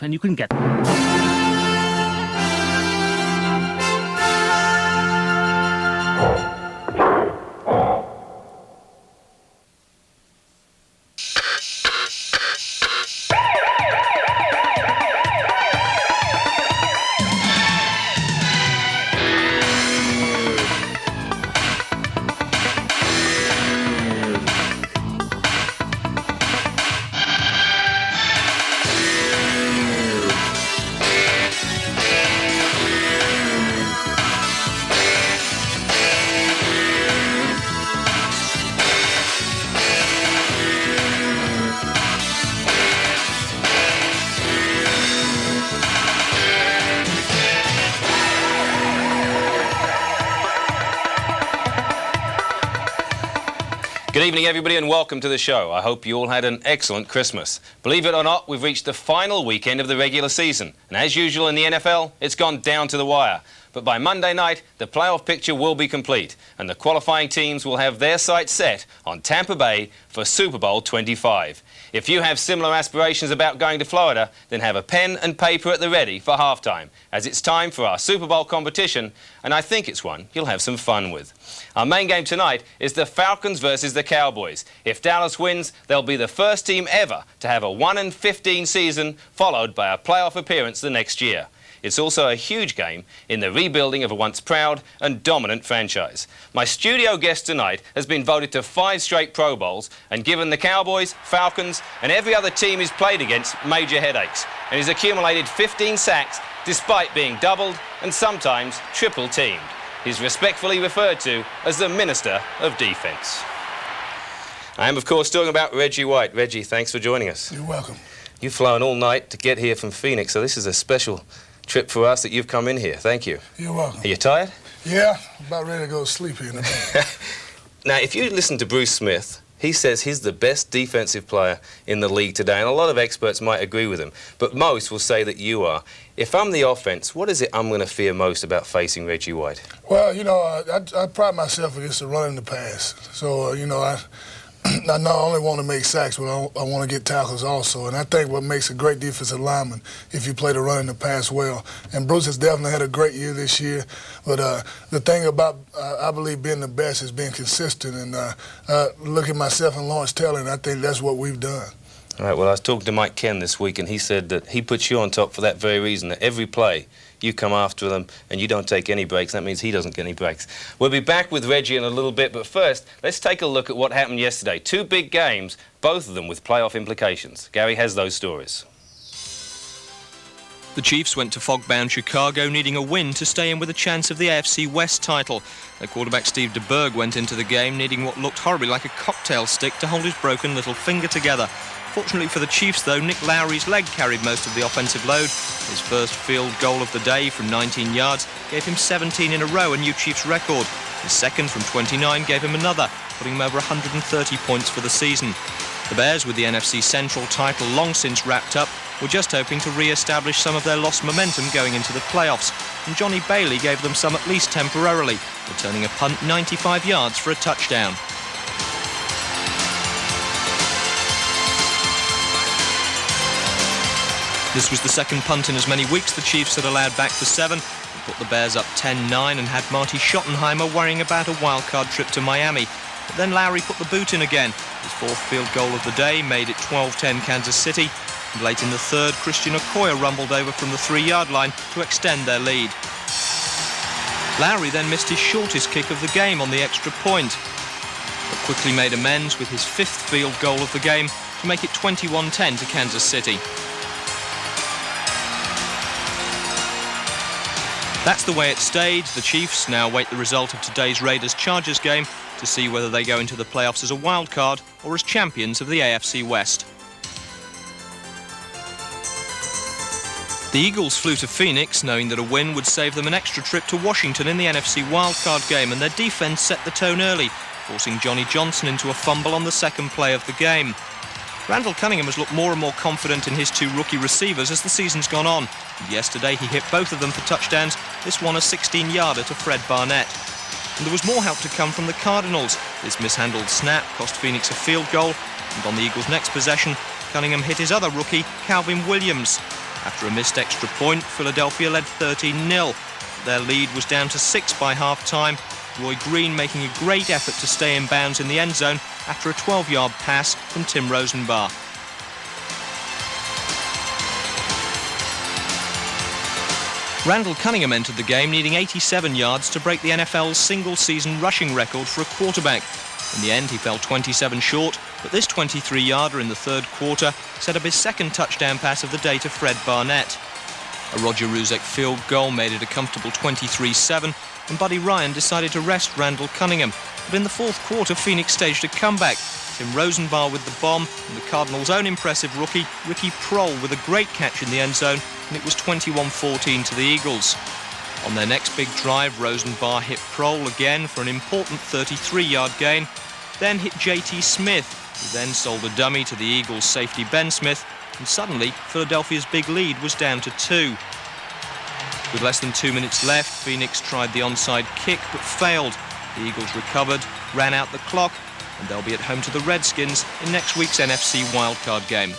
and you can get... Good evening, everybody, and welcome to the show. I hope you all had an excellent Christmas. Believe it or not, we've reached the final weekend of the regular season, and as usual in the NFL, it's gone down to the wire. But by Monday night, the playoff picture will be complete, and the qualifying teams will have their sights set on Tampa Bay for Super Bowl 25. If you have similar aspirations about going to Florida, then have a pen and paper at the ready for halftime, as it's time for our Super Bowl competition, and I think it's one you'll have some fun with. Our main game tonight is the Falcons versus the Cowboys. If Dallas wins, they'll be the first team ever to have a 1-15 season, followed by a playoff appearance the next year. It's also a huge game in the rebuilding of a once proud and dominant franchise. My studio guest tonight has been voted to 5 straight Pro Bowls and given the Cowboys, Falcons and every other team he's played against major headaches. And he's accumulated 15 sacks despite being doubled and sometimes triple teamed. He's respectfully referred to as the Minister of Defence. I am, of course, talking about Reggie White. Reggie, thanks for joining us. You're welcome. You've flown all night to get here from Phoenix, so this is a special trip for us that you've come in here. Thank you. You're welcome. Are you tired? Yeah, about ready to go to sleep here in a minute. Now, if you listen to Bruce Smith, he says he's the best defensive player in the league today, and a lot of experts might agree with him, but most will say that you are. If I'm the offense, what is it I'm going to fear most about facing Reggie White? Well, you know, I pride myself against the run and the pass. So, you know, I not only want to make sacks, but I want to get tackles also. And I think what makes a great defensive lineman if you play the run and the pass well. And Bruce has definitely had a great year this year. But the thing about, I believe, being the best is being consistent. And look at myself and Lawrence Taylor, and I think that's what we've done. All right, well, I was talking to Mike Ken this week, and he said that he puts you on top for that very reason, that every play you come after them and you don't take any breaks. That means he doesn't get any breaks. We'll be back with Reggie in a little bit, but first, let's take a look at what happened yesterday. 2 big games, both of them with playoff implications. Gary has those stories. The Chiefs went to fog-bound Chicago needing a win to stay in with a chance of the AFC West title. Their quarterback Steve DeBerg went into the game needing what looked horribly like a cocktail stick to hold his broken little finger together. Fortunately for the Chiefs, though, Nick Lowry's leg carried most of the offensive load. His first field goal of the day from 19 yards gave him 17 in a row, a new Chiefs record. His second from 29 gave him another, putting him over 130 points for the season. The Bears, with the NFC Central title long since wrapped up, were just hoping to re-establish some of their lost momentum going into the playoffs, and Johnny Bailey gave them some at least temporarily, returning a punt 95 yards for a touchdown. This was the second punt in as many weeks the Chiefs had allowed back for 7, and put the Bears up 10-9 and had Marty Schottenheimer worrying about a wildcard trip to Miami. But then Lowry put the boot in again. His 4th field goal of the day made it 12-10 Kansas City. And late in the 3rd, Christian Okoye rumbled over from the 3-yard line to extend their lead. Lowry then missed his shortest kick of the game on the extra point, but quickly made amends with his 5th field goal of the game to make it 21-10 to Kansas City. That's the way it stayed. The Chiefs now wait the result of today's Raiders-Chargers game to see whether they go into the playoffs as a wild card or as champions of the AFC West. The Eagles flew to Phoenix knowing that a win would save them an extra trip to Washington in the NFC wildcard game, and their defence set the tone early, forcing Johnny Johnson into a fumble on the 2nd play of the game. Randall Cunningham has looked more and more confident in his 2 rookie receivers as the season's gone on. And yesterday he hit both of them for touchdowns, this one a 16-yarder to Fred Barnett. And there was more help to come from the Cardinals. This mishandled snap cost Phoenix a field goal, and on the Eagles' next possession, Cunningham hit his other rookie, Calvin Williams. After a missed extra point, Philadelphia led 13-0. Their lead was down to 6 by half-time. Roy Green making a great effort to stay in bounds in the end zone after a 12-yard pass from Tim Rosenbar. Randall Cunningham entered the game needing 87 yards to break the NFL's single-season rushing record for a quarterback. In the end, he fell 27 short, but this 23-yarder in the third quarter set up his second touchdown pass of the day to Fred Barnett. A Roger Ruzek field goal made it a comfortable 23-7, and Buddy Ryan decided to rest Randall Cunningham. But in the fourth quarter, Phoenix staged a comeback. Tim Rosenbar with the bomb, and the Cardinals' own impressive rookie, Ricky Prohl, with a great catch in the end zone, and it was 21-14 to the Eagles. On their next big drive, Rosenbar hit Prohl again for an important 33-yard gain, then hit J.T. Smith, who then sold a dummy to the Eagles' safety Ben Smith, and suddenly Philadelphia's big lead was down to 2. With less than 2 minutes left, Phoenix tried the onside kick but failed. The Eagles recovered, ran out the clock, and they'll be at home to the Redskins in next week's NFC wildcard game.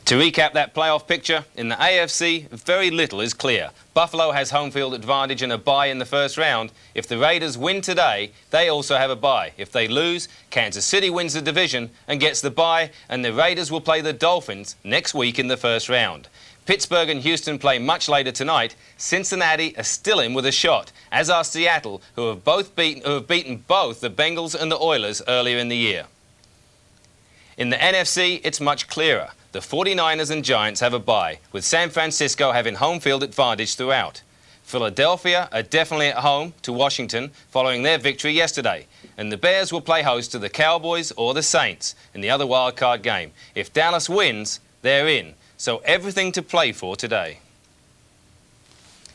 To recap that playoff picture, in the AFC, very little is clear. Buffalo has home field advantage and a bye in the first round. If the Raiders win today, they also have a bye. If they lose, Kansas City wins the division and gets the bye, and the Raiders will play the Dolphins next week in the first round. Pittsburgh and Houston play much later tonight. Cincinnati are still in with a shot, as are Seattle, who have beaten both the Bengals and the Oilers earlier in the year. In the NFC, it's much clearer. The 49ers and Giants have a bye, with San Francisco having home field advantage throughout. Philadelphia are definitely at home to Washington following their victory yesterday, and the Bears will play host to the Cowboys or the Saints in the other wildcard game. If Dallas wins, they're in, so everything to play for today.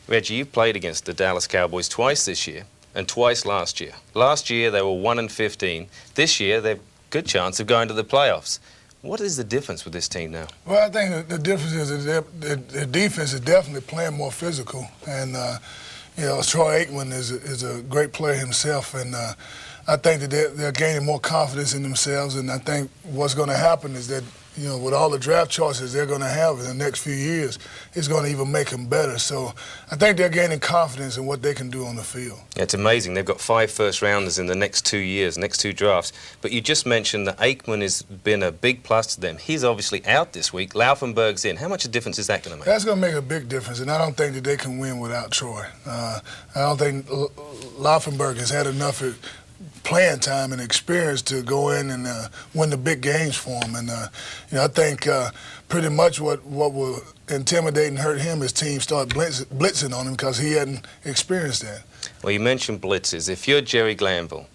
Reggie, you've played against the Dallas Cowboys twice this year and twice last year. Last year they were 1-15. This year they've good chance of going to the playoffs. What is the difference with this team now? Well, I think the difference is that the defense is definitely playing more physical, and you know, Troy Aikman is a great player himself, and I think that they're gaining more confidence in themselves, and I think what's going to happen is that, you know, with all the draft choices they're going to have in the next few years, it's going to even make them better. So I think they're gaining confidence in what they can do on the field. Yeah, it's amazing. They've got 5 first-rounders in the next 2 years, next 2 drafts. But you just mentioned that Aikman has been a big plus to them. He's obviously out this week. Laufenberg's in. How much of a difference is that going to make? That's going to make a big difference, and I don't think that they can win without Troy. I don't think Laufenberg has had enough playing time and experience to go in and win the big games for him. And you know, I think pretty much what will intimidate and hurt him is teams start blitzing on him because he hadn't experienced that. Well, you mentioned blitzes. If you're Jerry Glanville,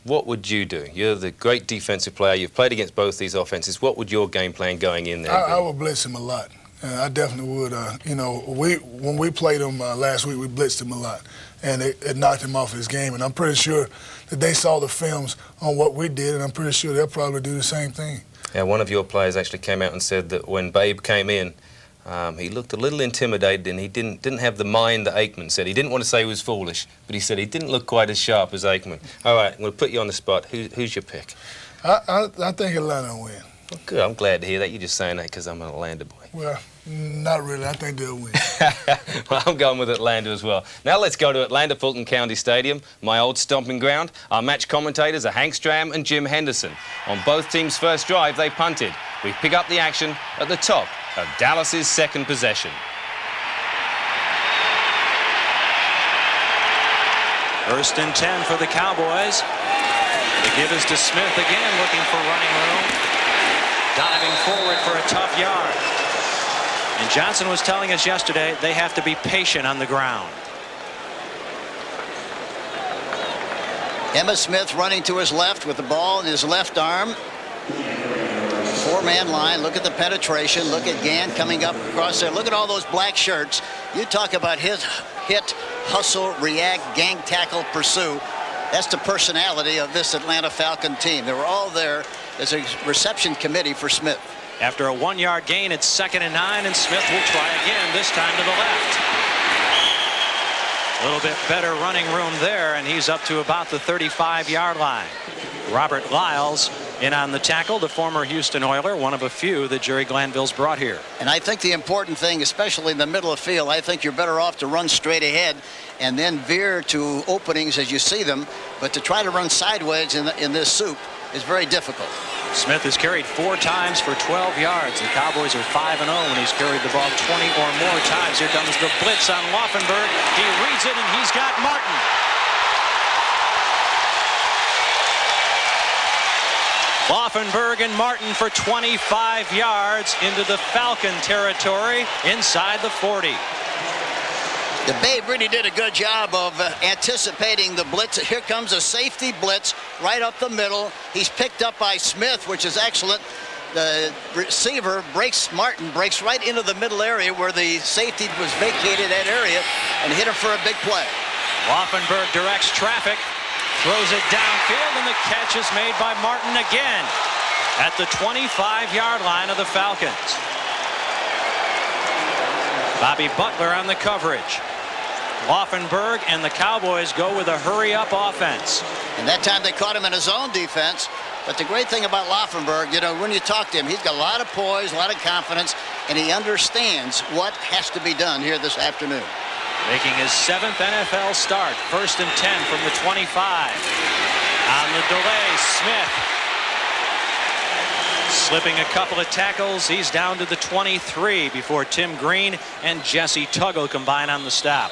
what would you do? You're the great defensive player. You've played against both these offenses. What would your game plan going in there be? I would blitz him a lot. I definitely would. You know, when we played him last week, we blitzed him a lot, and it knocked him off his game. And I'm pretty sure that they saw the films on what we did, and I'm pretty sure they'll probably do the same thing. Yeah, one of your players actually came out and said that when Babe came in, he looked a little intimidated, and he didn't have the mind that Aikman said. He didn't want to say he was foolish, but he said he didn't look quite as sharp as Aikman. All right, I'm going to put you on the spot. Who's your pick? I think Atlanta will win. Well, good. I'm glad to hear that. You're just saying that because I'm an Atlanta boy. Well, not really. I think they'll win. Well, I'm going with Atlanta as well. Now let's go to Atlanta Fulton County Stadium, my old stomping ground. Our match commentators are Hank Stram and Jim Henderson. On both teams' first drive, they punted. We pick up the action at the top of Dallas's second possession. First and 10 for the Cowboys. The give is to Smith again, looking for running room. Diving forward for a tough yard. And Johnson was telling us yesterday they have to be patient on the ground. Emmitt Smith running to his left with the ball in his left arm. 4-man line. Look at the penetration. Look at Gann coming up across there. Look at all those black shirts. You talk about hit, hustle, react, gang tackle, pursue. That's the personality of this Atlanta Falcon team. They were all there as a reception committee for Smith. After a 1-yard gain, it's 2nd and 9, and Smith will try again, this time to the left. A little bit better running room there, and he's up to about the 35-yard line. Robert Lyles in on the tackle, the former Houston Oiler, one of a few that Jerry Glanville's brought here. And I think the important thing, especially in the middle of the field, I think you're better off to run straight ahead and then veer to openings as you see them. But to try to run sideways in this soup is very difficult. Smith has carried 4 times for 12 yards. The Cowboys are 5-0 when he's carried the ball 20 or more times. Here comes the blitz on Laufenberg. He reads it, and he's got Martin. Laufenberg and Martin for 25 yards into the Falcon territory inside the 40. The Babe really did a good job of anticipating the blitz. Here comes a safety blitz right up the middle. He's picked up by Smith, which is excellent. The receiver Martin breaks right into the middle area where the safety was vacated that area and hit him for a big play. Laufenberg directs traffic. Throws it downfield, and the catch is made by Martin again at the 25-yard line of the Falcons. Bobby Butler on the coverage. Laufenberg and the Cowboys go with a hurry-up offense. And that time they caught him in his own defense. But the great thing about Laufenberg, you know, when you talk to him, he's got a lot of poise, a lot of confidence, and he understands what has to be done here this afternoon. Making his 7th NFL start. 1st and 10 from the 25. On the delay, Smith. Slipping a couple of tackles. He's down to the 23 before Tim Green and Jesse Tuggle combine on the stop.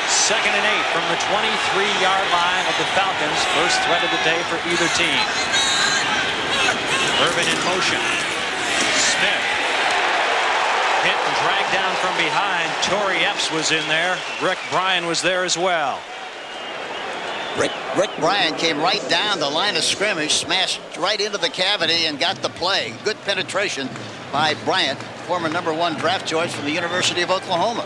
2nd and 8 from the 23-yard line of the Falcons. First threat of the day for either team. Irvin in motion. Smith. Hit and dragged down from behind. Torrey Epps was in there. Rick Bryan was there as well. Rick Bryan came right down the line of scrimmage, smashed right into the cavity and got the play. Good penetration by Bryant, former #1 draft choice from the University of Oklahoma.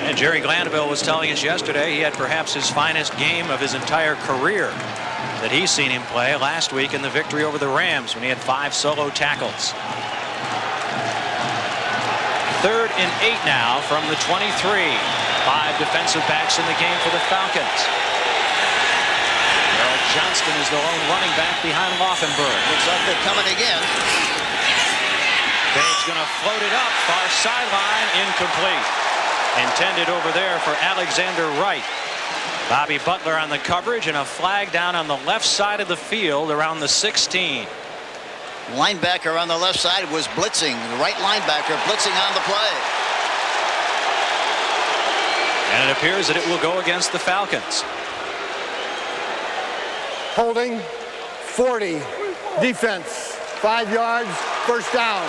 And Jerry Glanville was telling us yesterday he had perhaps his finest game of his entire career that he's seen him play last week in the victory over the Rams when he had 5 solo tackles. 3rd and 8 now from the 23. 5 defensive backs in the game for the Falcons. Earl Johnston is the lone running back behind Laufenberg. Looks like they're coming again. Babe's going to float it up. Far sideline. Incomplete. Intended over there for Alexander Wright. Bobby Butler on the coverage and a flag down on the left side of the field around the 16. Linebacker on the left side was blitzing. The right linebacker blitzing on the play. And it appears that it will go against the Falcons. Holding 40. Defense 5 yards. First down.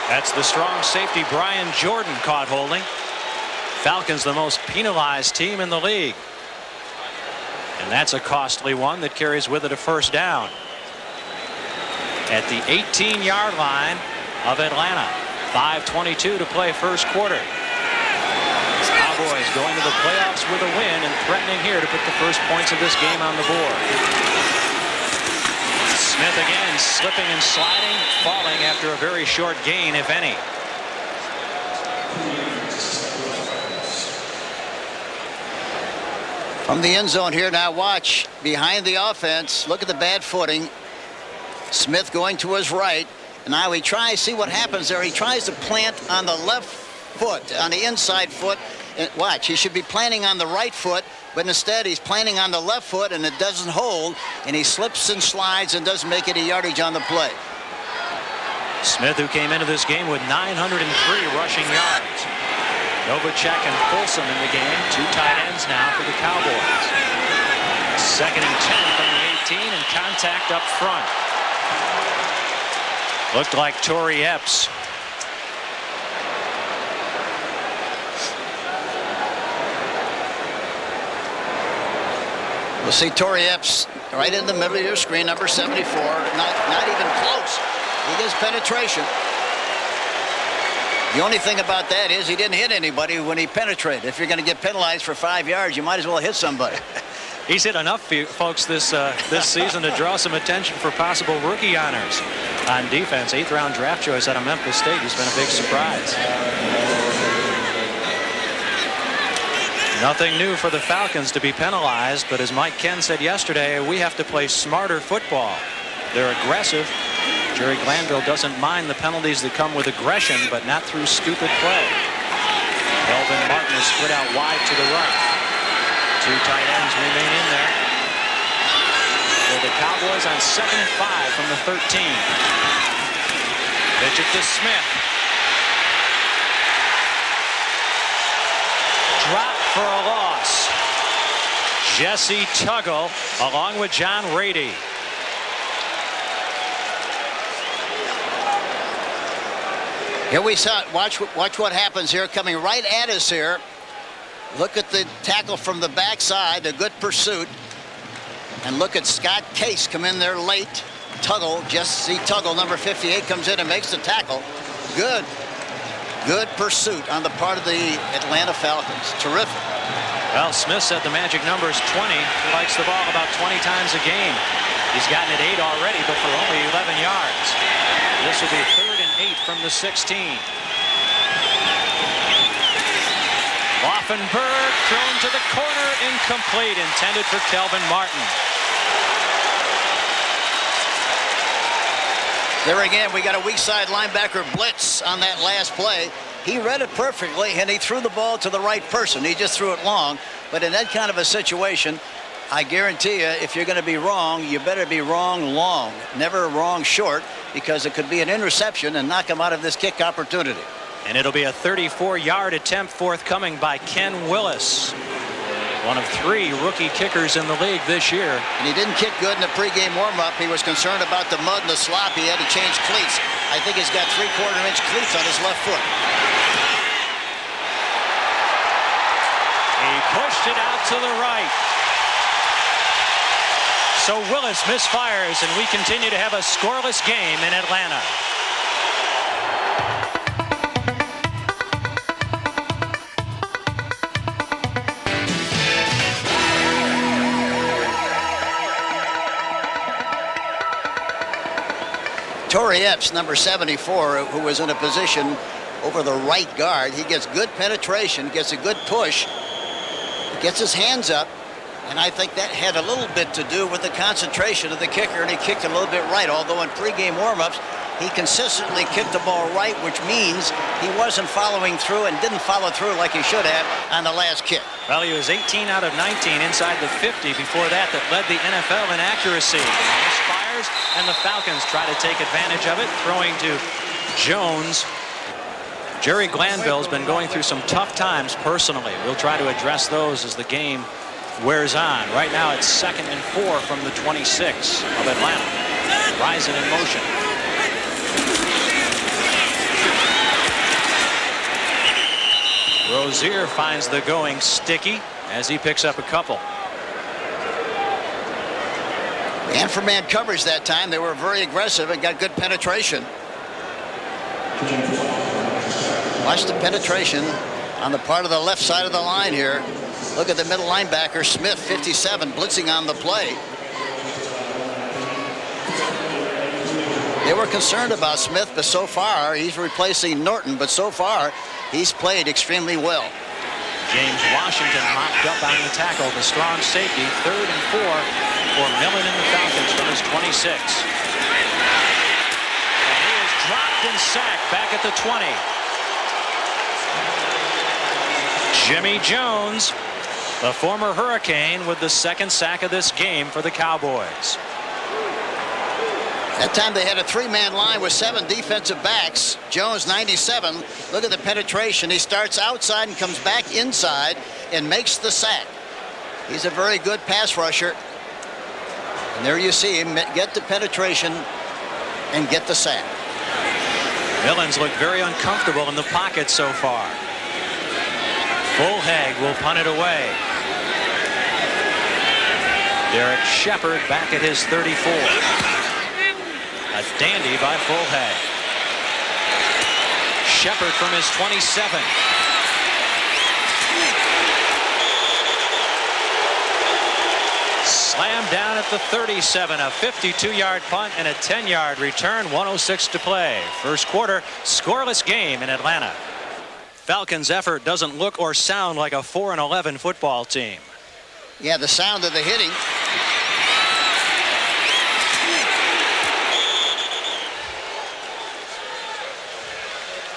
That's the strong safety Brian Jordan caught holding. Falcons the most penalized team in the league. And that's a costly one that carries with it a first down. At the 18-yard line of Atlanta. 5:22 to play first quarter. Cowboys going to the playoffs with a win and threatening here to put the first points of this game on the board. Smith again slipping and sliding, falling after a very short gain, if any. From the end zone here now, watch behind the offense. Look at the bad footing. Smith going to his right. And now he tries, see what happens there. He tries to plant on the left foot, on the inside foot. And watch, he should be planting on the right foot, but instead he's planting on the left foot and it doesn't hold. And he slips and slides and doesn't make any yardage on the play. Smith, who came into this game with 903 rushing yards. Novacek and Folsom in the game. 2 tight ends now for the Cowboys. 2nd and 10 from the 18 and contact up front. Looked like Torrey Epps. We'll see Torrey Epps right in the middle of your screen, number 74. Not even close. He gets penetration. The only thing about that is he didn't hit anybody when he penetrated. If you're going to get penalized for 5 yards, you might as well hit somebody. He's hit enough folks this season to draw some attention for possible rookie honors on defense. 8th-round draft choice out of Memphis State. He's been a big surprise. Nothing new for the Falcons to be penalized, but as Mike Ken said yesterday, we have to play smarter football. They're aggressive. Jerry Glanville doesn't mind the penalties that come with aggression, but not through stupid play. Kelvin Martin is split out wide to the right. Two tight ends remain in there. For the Cowboys on 2nd and 5 from the 13. Pitch it to Smith. Drop for a loss. Jesse Tuggle along with John Rady. Here we saw it. Watch what happens here. Coming right at us here. Look at the tackle from the backside. A good pursuit. And look at Scott Case come in there late. Tuggle, Jesse Tuggle, number 58, comes in and makes the tackle. Good pursuit on the part of the Atlanta Falcons. Terrific. Well, Smith said the magic number is 20. He likes the ball about 20 times a game. He's gotten it 8 already, but for only 11 yards. This will be 3rd and 8 from the 16. Laufenberg thrown to the corner, incomplete, intended for Kelvin Martin. There again, we got a weak side linebacker blitz on that last play. He read it perfectly, and he threw the ball to the right person. He just threw it long. But in that kind of a situation, I guarantee you, if you're going to be wrong, you better be wrong long. Never wrong short, because it could be an interception and knock him out of this kick opportunity. And it'll be a 34-yard attempt forthcoming by Ken Willis. One of 3 rookie kickers in the league this year. And he didn't kick good in the pregame warm-up. He was concerned about the mud and the slop. He had to change cleats. I think he's got 3/4-inch cleats on his left foot. He pushed it out to the right. So Willis misfires, and we continue to have a scoreless game in Atlanta. Torrey Epps, number 74, who was in a position over the right guard. He gets good penetration, gets a good push, gets his hands up, and I think that had a little bit to do with the concentration of the kicker, and he kicked a little bit right, although in pregame warm-ups, he consistently kicked the ball right, which means he wasn't following through and didn't follow through like he should have on the last kick. Well, he was 18 out of 19 inside the 50 before that led the NFL in accuracy. Misfires, and the Falcons try to take advantage of it, throwing to Jones. Jerry Glanville's been going through some tough times personally. We'll try to address those as the game wears on. Right now it's 2nd and 4 from the 26 of Atlanta. Rising in motion. Rozier finds the going sticky as he picks up a couple. Man-for-man coverage that time. They were very aggressive and got good penetration. Watch the penetration on the part of the left side of the line here. Look at the middle linebacker, Smith, 57, blitzing on the play. They were concerned about Smith, but so far he's replacing Norton, but so far he's played extremely well. James Washington mopped up on the tackle, the strong safety. 3rd and 4 for Millen and the Falcons from his 26. And he is dropped and sacked back at the 20. Jimmy Jones, the former Hurricane, with the 2nd sack of this game for the Cowboys. That time they had a 3-man line with 7 defensive backs. Jones, 97. Look at the penetration. He starts outside and comes back inside and makes the sack. He's a very good pass rusher. And there you see him get the penetration and get the sack. Millen's looked very uncomfortable in the pocket so far. Bullhag will punt it away. Derek Shepard back at his 34. A dandy by Bullhag. Shepard from his 27. Slammed down at the 37. A 52-yard punt and a 10-yard return. 1:06 to play. First quarter, scoreless game in Atlanta. Falcons' effort doesn't look or sound like a 4-11 football team. Yeah, the sound of the hitting.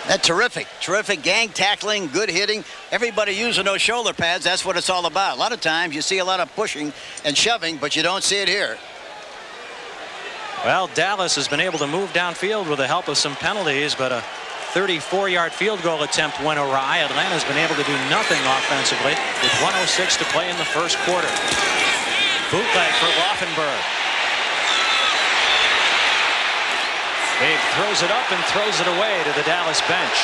That's terrific gang tackling, good hitting. Everybody using those shoulder pads, that's what it's all about. A lot of times you see a lot of pushing and shoving, but you don't see it here. Well, Dallas has been able to move downfield with the help of some penalties, but a 34-yard field goal attempt went awry. Atlanta's been able to do nothing offensively with 1:06 to play in the first quarter. Bootleg for Laufenberg. Babe throws it up and throws it away to the Dallas bench.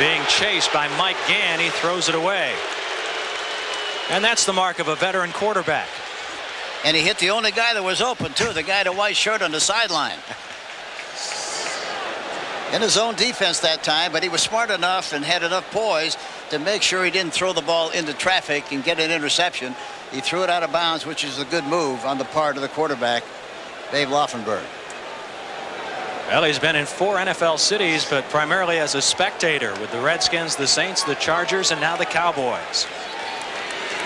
Being chased by Mike Gann, he throws it away. And that's the mark of a veteran quarterback. And he hit the only guy that was open, too, the guy in a white shirt on the sideline. In his own defense that time, but he was smart enough and had enough poise to make sure he didn't throw the ball into traffic and get an interception. He threw it out of bounds, which is a good move on the part of the quarterback, Dave Laufenberg. Well, he's been in 4 NFL cities, but primarily as a spectator with the Redskins, the Saints, the Chargers, and now the Cowboys.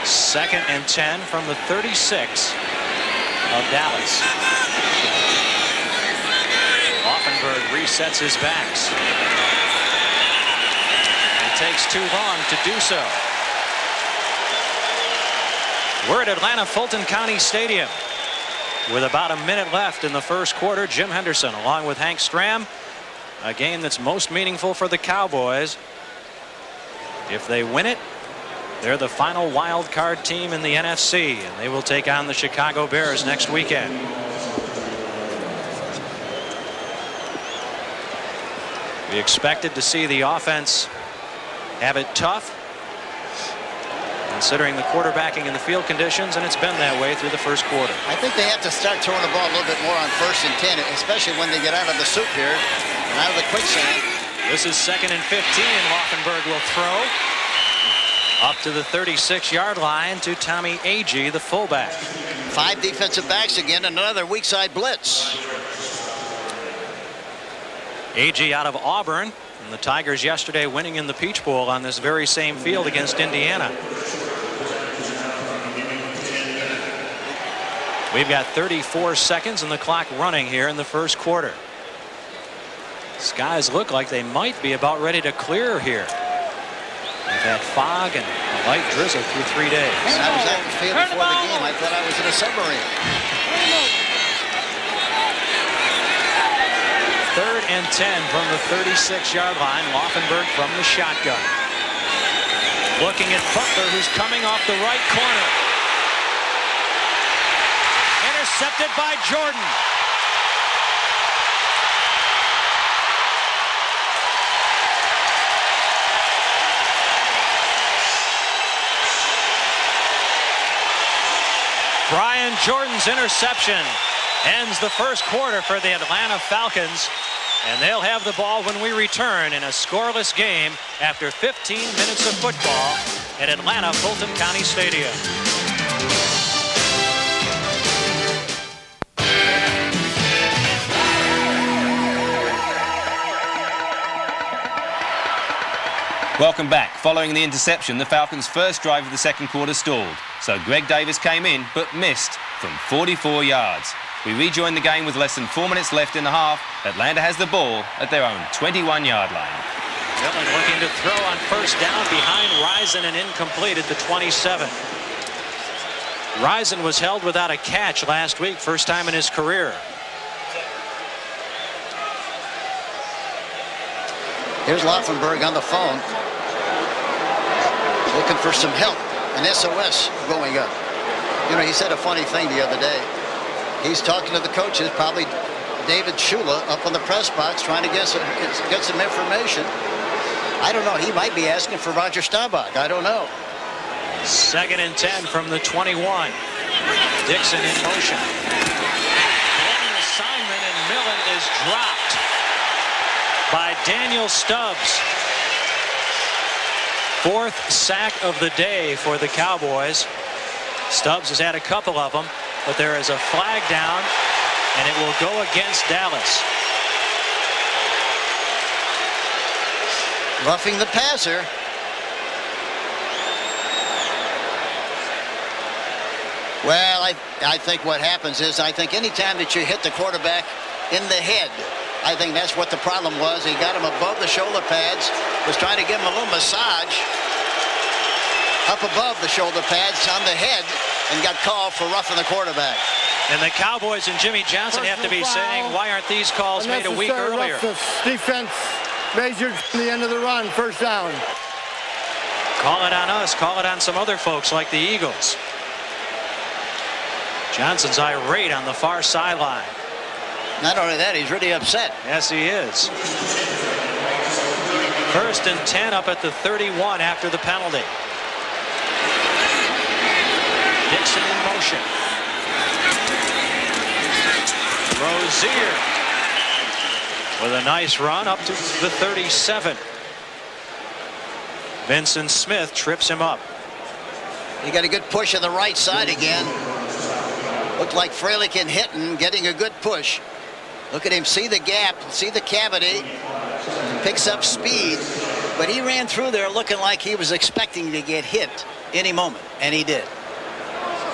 2nd and 10 from the 36 of Dallas. Laufenberg resets his backs. It takes too long to do so. We're at Atlanta Fulton County Stadium. With about a minute left in the first quarter, Jim Henderson along with Hank Stram. A game that's most meaningful for the Cowboys. If they win it, they're the final wild card team in the NFC, and they will take on the Chicago Bears next weekend. We expected to see the offense have it tough, considering the quarterbacking and the field conditions, and it's been that way through the first quarter. I think they have to start throwing the ball a little bit more on 1st and 10, especially when they get out of the soup here and out of the quicksand. This is 2nd and 15. Laufenberg will throw up to the 36-yard line to Tommy Agee, the fullback. 5 defensive backs again, another weak side blitz. Agee out of Auburn, and the Tigers yesterday winning in the Peach Bowl on this very same field against Indiana. We've got 34 seconds and the clock running here in the first quarter. Skies look like they might be about ready to clear here. We've had fog and a light drizzle through 3 days. When I was at the field before the game, I thought I was in a submarine. 3rd and 10 from the 36-yard line. Laufenberg from the shotgun. Looking at Butler, who's coming off the right corner. Intercepted by Jordan. Brian Jordan's interception ends the first quarter for the Atlanta Falcons, and they'll have the ball when we return in a scoreless game after 15 minutes of football at Atlanta Fulton County Stadium. Welcome back. Following the interception, the Falcons' first drive of the second quarter stalled. So Greg Davis came in, but missed from 44 yards. We rejoin the game with less than 4 minutes left in the half. Atlanta has the ball at their own 21-yard line. Dillon looking to throw on first down behind Risen and incomplete at the 27. Risen was held without a catch last week, first time in his career. Here's Laufenberg on the phone, looking for some help, an SOS going up. You know, he said a funny thing the other day. He's talking to the coaches, probably David Shula up on the press box, trying to get some information. I don't know. He might be asking for Roger Staubach. I don't know. 2nd and 10 from the 21. Dixon in motion. Blown assignment, and Millen is dropped by Daniel Stubbs. 4th sack of the day for the Cowboys. Stubbs has had a couple of them, but there is a flag down, and it will go against Dallas. Roughing the passer. Well, I think what happens is, I think anytime that you hit the quarterback in the head, I think that's what the problem was. He got him above the shoulder pads, was trying to give him a little massage up above the shoulder pads on the head, and got called for roughing the quarterback. And the Cowboys and Jimmy Johnson have to be saying, why aren't these calls made a week earlier? Defense measured from the end of the run, first down. Call it on us. Call it on some other folks like the Eagles. Johnson's irate on the far sideline. Not only that, he's really upset. Yes, he is. 1st and 10 up at the 31 after the penalty. Dixon in motion. Rozier with a nice run up to the 37. Vincent Smith trips him up. He got a good push on the right side again. Looked like Freilich hitting, getting a good push. Look at him, see the gap, see the cavity. Picks up speed, but he ran through there looking like he was expecting to get hit any moment, and he did.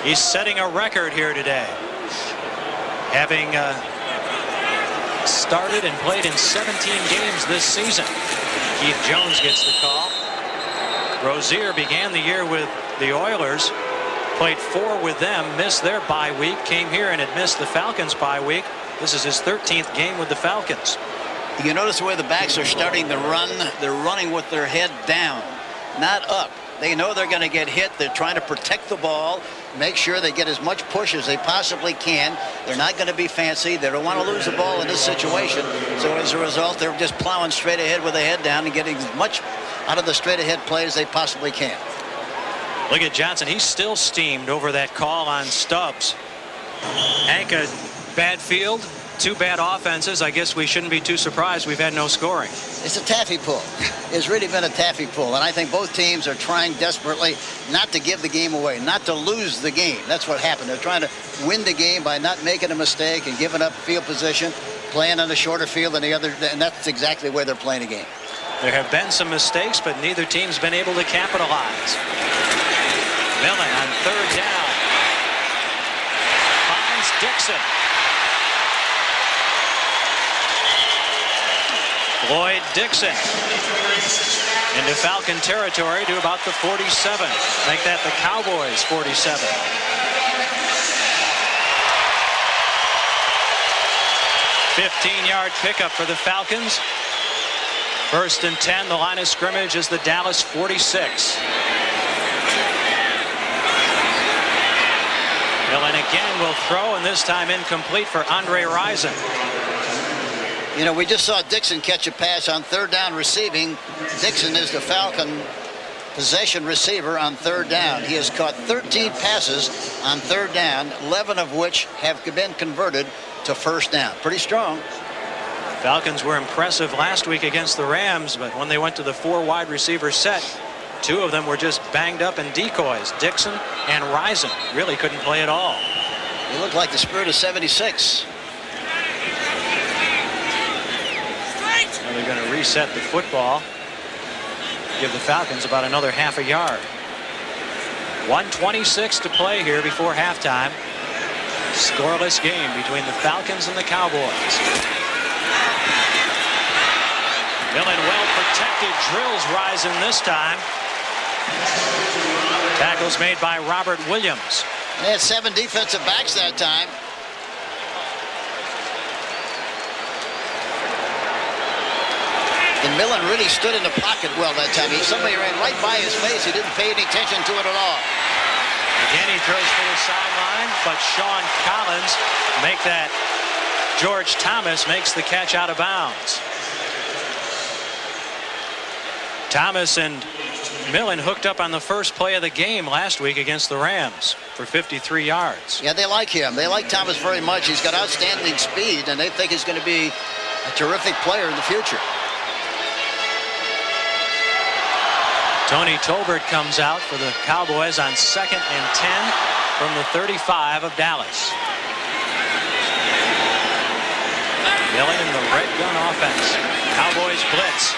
He's setting a record here today, having started and played in 17 games this season. Keith Jones gets the call. Rozier began the year with the Oilers, played 4 with them, missed their bye week, came here and had missed the Falcons bye week. This is his 13th game with the Falcons. You notice the way the backs are starting to run. They're running with their head down, not up. They know they're going to get hit. They're trying to protect the ball, make sure they get as much push as they possibly can. They're not going to be fancy. They don't want to lose the ball in this situation. So as a result, they're just plowing straight ahead with the head down and getting as much out of the straight ahead play as they possibly can. Look at Johnson. He's still steamed over that call on Stubbs. Hank, a bad field, 2 bad offenses. I guess we shouldn't be too surprised we've had no scoring. It's a taffy pull. It's really been a taffy pull, and I think both teams are trying desperately not to give the game away, not to lose the game. That's what happened. They're trying to win the game by not making a mistake and giving up field position, playing on a shorter field than the other, and that's exactly where they're playing the game. There have been some mistakes, but neither team's been able to capitalize. Millen on 3rd down. Finds Dixon. Lloyd Dixon into Falcon territory to about the 47. Make that the Cowboys 47. "15-yard pickup for the Falcons. 1st and 10. The line of scrimmage is the Dallas 46. Millen again will throw, and this time incomplete for Andre Rison. You know, we just saw Dixon catch a pass on 3rd down receiving. Dixon is the Falcon possession receiver on 3rd down. He has caught 13 passes on 3rd down, 11 of which have been converted to 1st down. Pretty strong. Falcons were impressive last week against the Rams, but when they went to the 4 wide receiver set, 2 of them were just banged up in decoys. Dixon and Rison really couldn't play at all. He looked like the spirit of 76. Now they're going to reset the football. Give the Falcons about another half a yard. 1:26 to play here before halftime. Scoreless game between the Falcons and the Cowboys. Millen well protected, drills Rison this time. Tackles made by Robert Williams. They had 7 defensive backs that time. And Millen really stood in the pocket well that time. Somebody ran right by his face. He didn't pay any attention to it at all. Again, he throws for the sideline, but Sean Collins make that. George Thomas makes the catch out of bounds. Thomas and Millen hooked up on the first play of the game last week against the Rams for 53 yards. Yeah, they like him. They like Thomas very much. He's got outstanding speed, and they think he's going to be a terrific player in the future. Tony Tolbert comes out for the Cowboys on 2nd and 10 from the 35 of Dallas. Millen in the red gun offense. Cowboys blitz.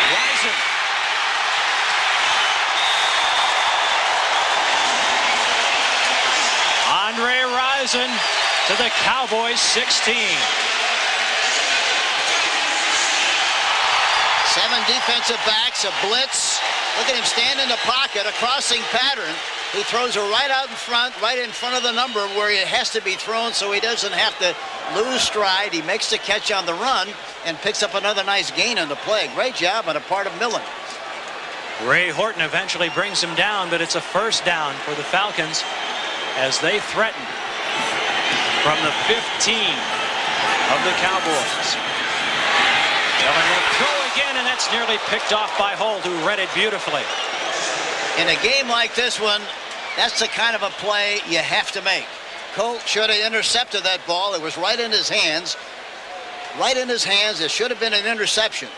Rison. Andre Rison to the Cowboys 16. 7 defensive backs, a blitz. Look at him stand in the pocket, a crossing pattern. He throws it right out in front of the number where it has to be thrown so he doesn't have to lose stride. He makes the catch on the run and picks up another nice gain on the play. Great job on the part of Millen. Ray Horton eventually brings him down, but it's a first down for the Falcons as they threaten from the 15 of the Cowboys. Millen will throw again, and that's nearly picked off by Holt, who read it beautifully. In a game like this one, that's the kind of a play you have to make. Colt should have intercepted that ball. It was right in his hands. Right in his hands. It should have been an interception.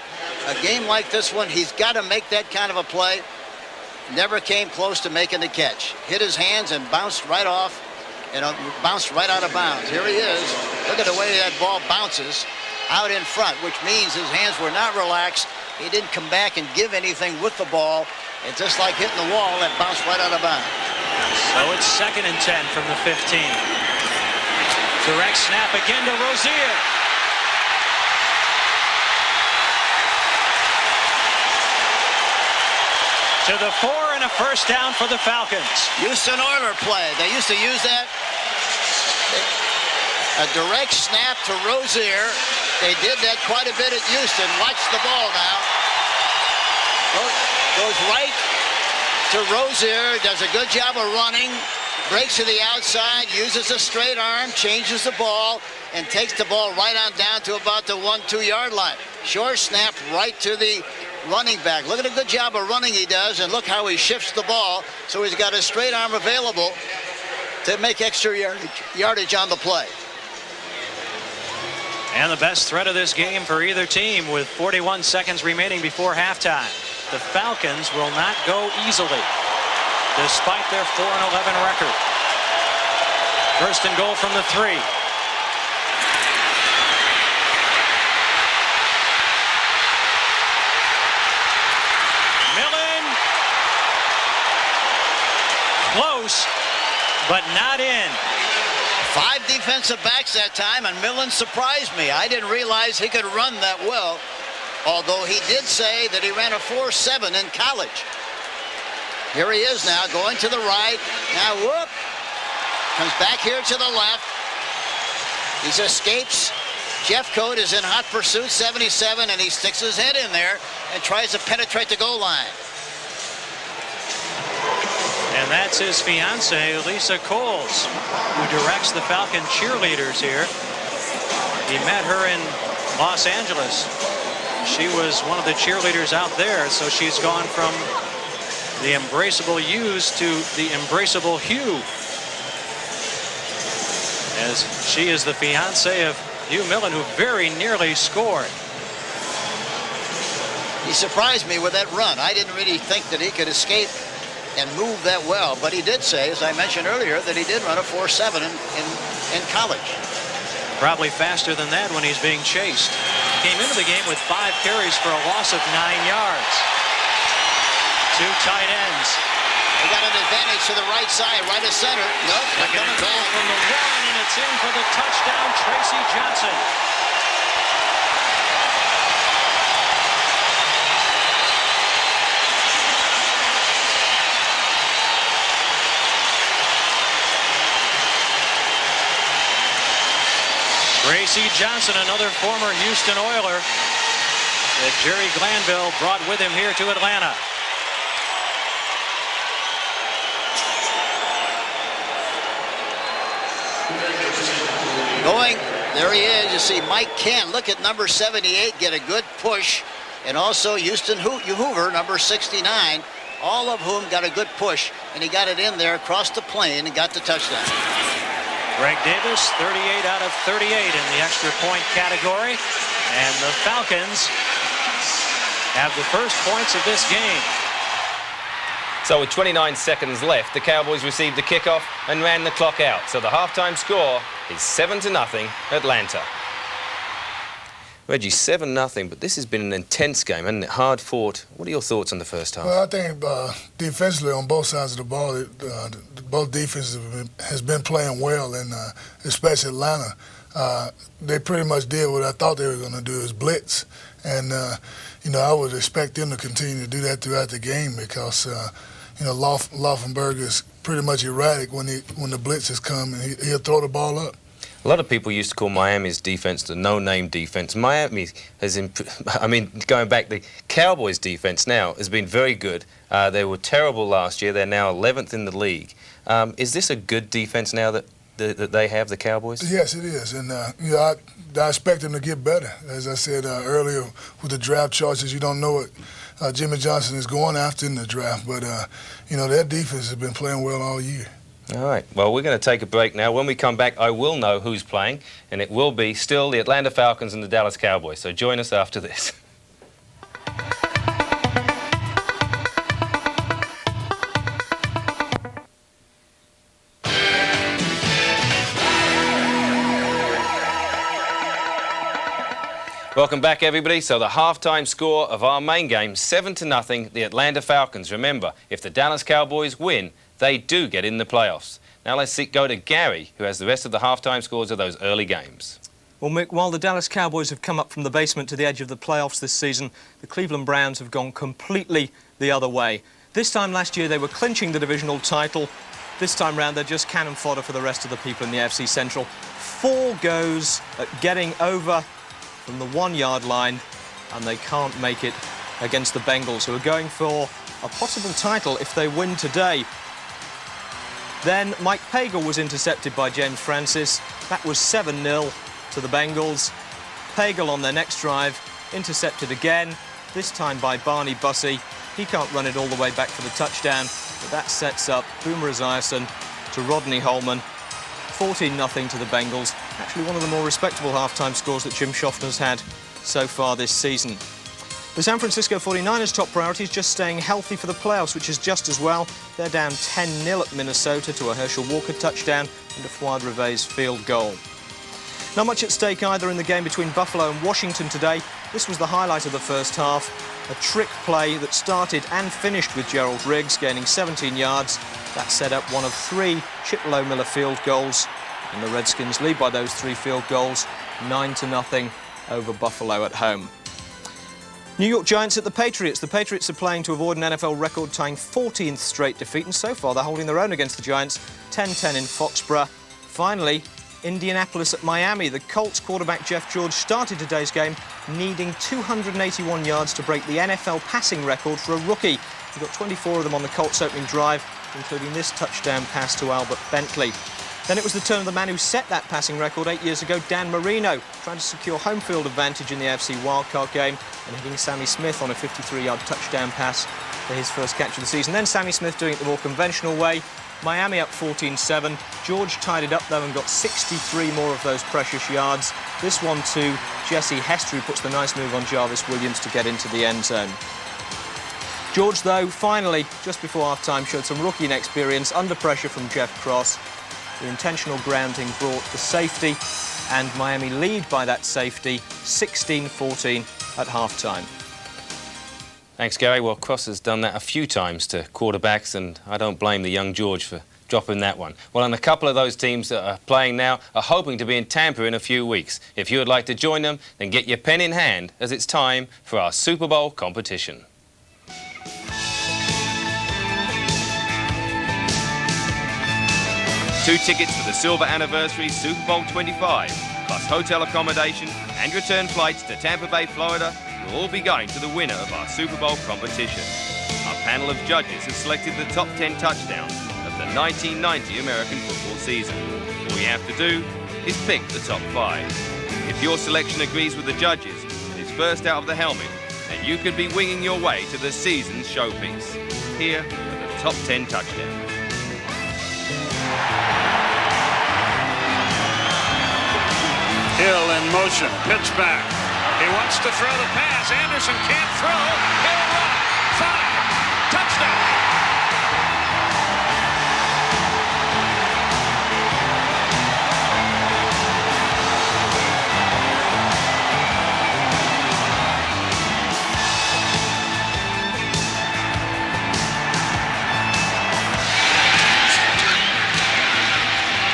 A game like this one, he's got to make that kind of a play. Never came close to making the catch. Hit his hands and bounced right off and bounced right out of bounds. Here he is. Look at the way that ball bounces out in front, which means his hands were not relaxed. He didn't come back and give anything with the ball. It's just like hitting the wall that bounced right out of bounds. So it's 2nd and 10 from the 15. Direct snap again to Rozier. To the 4 and a first down for the Falcons. Houston Oiler play. They used to use that. A direct snap to Rozier. They did that quite a bit at Houston. Watch the ball now. Goes right to Rozier. Does a good job of running. Breaks to the outside. Uses a straight arm. Changes the ball. And takes the ball right on down to about the 1-2 yard line. Short snap right to the running back. Look at the good job of running he does, and look how he shifts the ball. So he's got a straight arm available to make extra yardage on the play. And the best threat of this game for either team with 41 seconds remaining before halftime. The Falcons will not go easily despite their 4-11 record. First and goal from the 3. Close, but not in. 5 defensive backs that time, and Millen surprised me. I didn't realize he could run that well, although he did say that he ran a 4.7 in college. Here he is now, going to the right. Now, whoop, comes back here to the left. He escapes. Jeffcoat is in hot pursuit, 77, and he sticks his head in there and tries to penetrate the goal line. And that's his fiancée, Lisa Coles, who directs the Falcon cheerleaders here. He met her in Los Angeles. She was one of the cheerleaders out there, so she's gone from the embraceable U's to the embraceable Hugh, as she is the fiancée of Hugh Millen, who very nearly scored. He surprised me with that run. I didn't really think that he could escape and move that well, but he did say, as I mentioned earlier, that he did run a 4.7 in college. Probably faster than that when he's being chased. Came into the game with 5 carries for a loss of 9 yards. 2 tight ends. They got an advantage to the right side, right of center. Nope. Second and goal from the 1, and it's in for the touchdown, Tracy Johnson. Tracy Johnson, another former Houston Oiler that Jerry Glanville brought with him here to Atlanta. Going, there he is. You see Mike Kent, look at number 78, get a good push. And also Houston Hoover, number 69, all of whom got a good push. And he got it in there across the plane and got the touchdown. Greg Davis, 38 out of 38 in the extra point category. And the Falcons have the first points of this game. So with 29 seconds left, the Cowboys received the kickoff and ran the clock out. So the halftime score is 7-0 Atlanta. Reggie, 7-0, but this has been an intense game, hasn't it? Hard fought. What are your thoughts on the first half? Well, I think defensively on both sides of the ball, both defenses has been playing well, and especially Atlanta. they pretty much did what I thought they were going to do, is blitz. And, you know, I would expect them to continue to do that throughout the game because, you know, Laufenberg is pretty much erratic when the blitzes come, and he'll throw the ball up. A lot of people used to call Miami's defense the no-name defense. Miami has, I mean, going back, the Cowboys' defense now has been very good. They were terrible last year. They're now 11th in the league. Is this a good defense now that they have, the Cowboys? Yes, it is, and you know, I expect them to get better. As I said earlier, with the draft choices, you don't know what Jimmy Johnson is going after in the draft, but you know, their defense has been playing well all year. All right, well, we're going to take a break now. When we come back, I will know who's playing, and it will be still the Atlanta Falcons and the Dallas Cowboys. So join us after this. Welcome back, everybody. So the halftime score of our main game, 7-0, the Atlanta Falcons. Remember, if the Dallas Cowboys win, they do get in the playoffs. Now let's go to Gary, who has the rest of the halftime scores of those early games. Well, Mick, while the Dallas Cowboys have come up from the basement to the edge of the playoffs this season, the Cleveland Browns have gone completely the other way. This time last year, they were clinching the divisional title. This time round, they're just cannon fodder for the rest of the people in the AFC Central. 4 goes at getting over from the 1-yard line, and they can't make it against the Bengals, who are going for a possible title if they win today. Then Mike Pagel was intercepted by James Francis. That was 7-0 to the Bengals. Pagel on their next drive, intercepted again, this time by Barney Bussey. He can't run it all the way back for the touchdown, but that sets up Boomer Esiason to Rodney Holman. 14-0 to the Bengals. Actually one of the more respectable halftime scores that Jim Schaffner's had so far this season. The San Francisco 49ers' top priority is just staying healthy for the playoffs, which is just as well. They're down 10-0 at Minnesota to a Herschel Walker touchdown and a Fouad Rivet's field goal. Not much at stake either in the game between Buffalo and Washington today. This was the highlight of the first half. A trick play that started and finished with Gerald Riggs gaining 17 yards. That set up one of 3 Chip Low-Miller field goals. And the Redskins lead by those 3 field goals, 9-0 over Buffalo at home. New York Giants at the Patriots. The Patriots are playing to avoid an NFL record-tying 14th straight defeat, and so far they're holding their own against the Giants, 10-10 in Foxborough. Finally, Indianapolis at Miami. The Colts quarterback Jeff George started today's game needing 281 yards to break the NFL passing record for a rookie. He got 24 of them on the Colts' opening drive, including this touchdown pass to Albert Bentley. Then it was the turn of the man who set that passing record 8 years ago, Dan Marino, trying to secure home field advantage in the AFC wildcard game and hitting Sammy Smith on a 53-yard touchdown pass for his first catch of the season. Then Sammy Smith doing it the more conventional way. Miami up 14-7. George tied it up, though, and got 63 more of those precious yards. This one to Jesse Hester, who puts the nice move on Jarvis Williams to get into the end zone. George, though, finally, just before half-time, showed some rookie inexperience under pressure from Jeff Cross. The intentional grounding brought the safety, and Miami lead by that safety, 16-14 at half-time. Thanks, Gary. Well, Cross has done that a few times to quarterbacks, and I don't blame the young George for dropping that one. Well, and a couple of those teams that are playing now are hoping to be in Tampa in a few weeks. If you would like to join them, then get your pen in hand, as it's time for our Super Bowl competition. Two tickets for the Silver Anniversary Super Bowl 25, plus hotel accommodation and return flights to Tampa Bay, Florida, will all be going to the winner of our Super Bowl competition. Our panel of judges has selected the top 10 touchdowns of the 1990 American football season. All you have to do is pick the top 5. If your selection agrees with the judges and is first out of the helmet, then you could be winging your way to the season's showpiece. Here are the top 10 touchdowns. Hill in motion, pitch back. He wants to throw the pass. Anderson can't throw. Hill run. 5. Touchdown.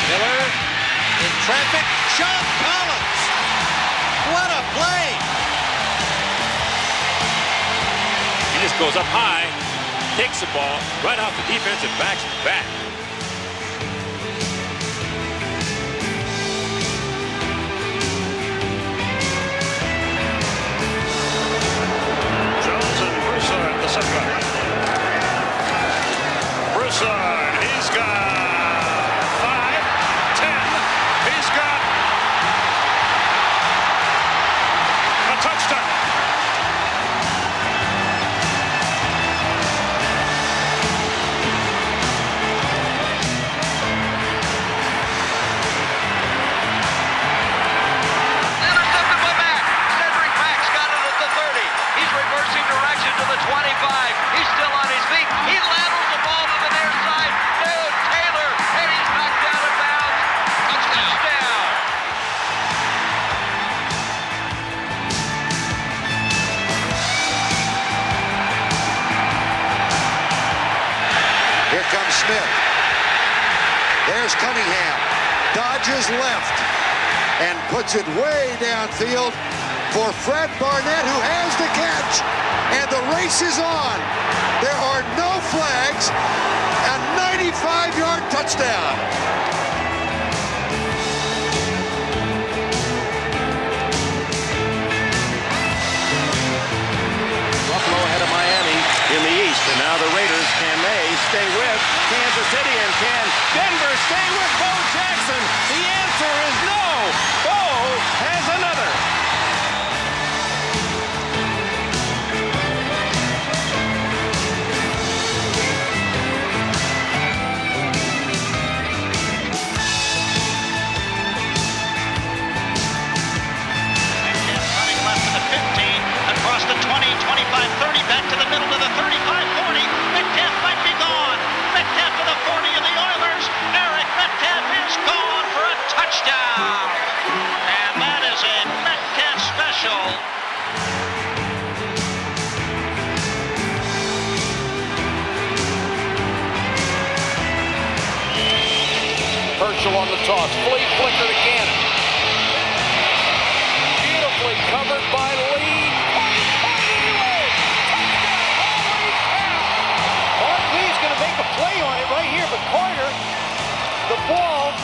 Miller in traffic. Shot. goes up high, takes the ball right off the defensive back's back. Jones and Broussard, the second. Broussard, he's got 5, 10. He's got a touchdown. Intercepted by Mack. Cedric Mack's got it at the 30. He's reversing direction to the 25. He's still on his feet. He laterals the ball to the near side. To Taylor, and he's knocked down of bounds. Touchdown. Here comes Smith. There's Cunningham. Dodges left and puts it way downfield for Fred Barnett, who has the catch. And the race is on. There are no flags. A 95-yard touchdown. Buffalo ahead of Miami in the East, and now the Raiders, can they stay with Kansas City, and can Denver stay with Bo Jackson? The answer is no. Bo has another. Running left to the 15, across the 20, 25, 30, back to the middle to the 35, 40. Metcalf might be gone. Metcalf to the 40 of the Oilers. Eric Metcalf is gone for a touchdown. And that is a Metcalf special. Herschel on the toss. Flea flicker to Gannon. Beautifully covered by Lee. Mark Lee's going to make a play on it right here, but Carter, the ball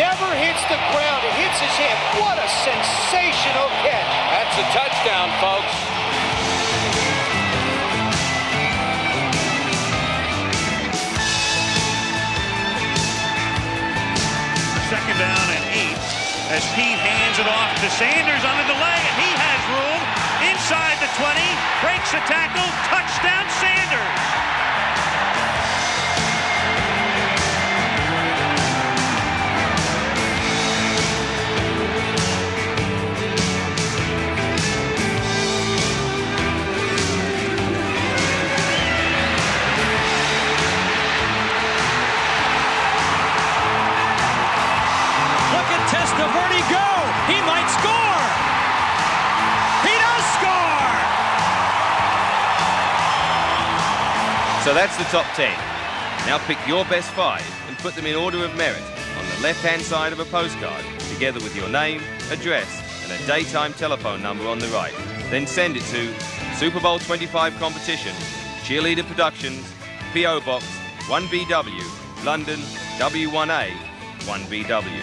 never hits the ground. It hits his hand. What a sensational catch. That's a touchdown, folks. Second down and 8 as Pete hands it off to Sanders on the delay, and he has room inside the 20, breaks a tackle, touchdown Sanders. Look at Testaverde go! He might score! He does score! So that's the top 10. Now pick your best 5 and put them in order of merit on the left-hand side of a postcard, together with your name, address, and a daytime telephone number on the right. Then send it to Super Bowl 25 Competition, Cheerleader Productions, P.O. Box 1BW, London, W1A, 1BW.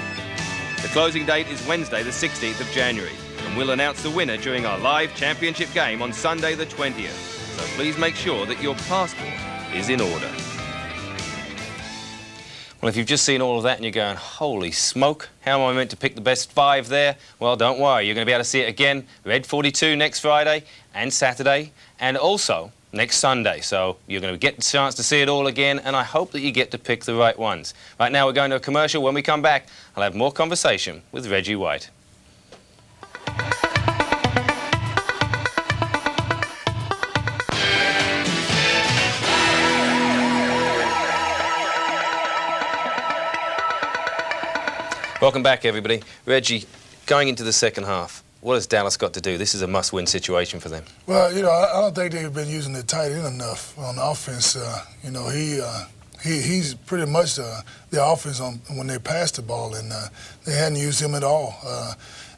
The closing date is Wednesday, the 16th of January, and we'll announce the winner during our live championship game on Sunday, the 20th. So please make sure that your passport is in order. Well, if you've just seen all of that and you're going, holy smoke, how am I meant to pick the best 5 there? Well, don't worry, you're going to be able to see it again, Red 42 next Friday and Saturday, and also next Sunday. So you're going to get the chance to see it all again, and I hope that you get to pick the right ones. Right now, we're going to a commercial. When we come back, I'll have more conversation with Reggie White. Welcome back, everybody. Reggie, going into the second half, what has Dallas got to do? This is a must-win situation for them. Well, you know, I don't think they've been using the tight end enough on offense. You know, he's pretty much the offense on when they pass the ball, and they hadn't used him at all.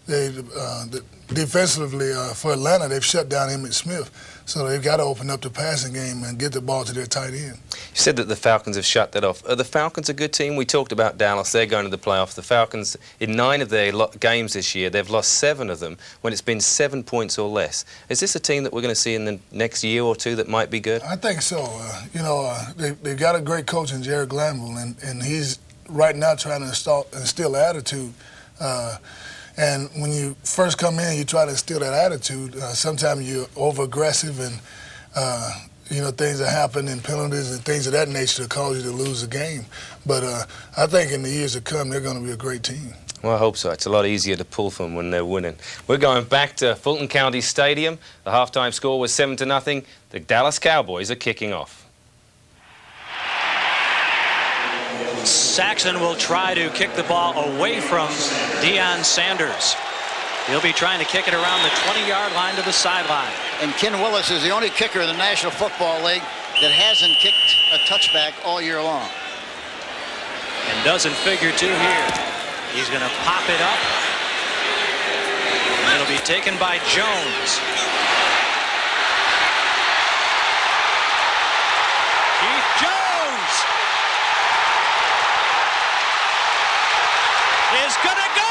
defensively for Atlanta, they've shut down Emmitt Smith. So they've got to open up the passing game and get the ball to their tight end. You said that the Falcons have shut that off. Are the Falcons a good team? We talked about Dallas. They're going to the playoffs. The Falcons, in 9 of their games this year, they've lost 7 of them when it's been 7 points or less. Is this a team that we're going to see in the next year or two that might be good? I think so. They've got a great coach in Jared Glanville, and he's right now trying to instill attitude. And when you first come in, you try to instill that attitude. Sometimes you're over-aggressive and, things that happen and penalties and things of that nature that cause you to lose the game. But I think in the years to come, they're going to be a great team. Well, I hope so. It's a lot easier to pull from when they're winning. We're going back to Fulton County Stadium. The halftime score was 7-0. The Dallas Cowboys are kicking off. Saxon will try to kick the ball away from Deion Sanders. He'll be trying to kick it around the 20-yard line to the sideline. And Ken Willis is the only kicker in the National Football League that hasn't kicked a touchback all year long. And doesn't figure to here. He's going to pop it up. And it'll be taken by Jones. Keith Jones is going to go.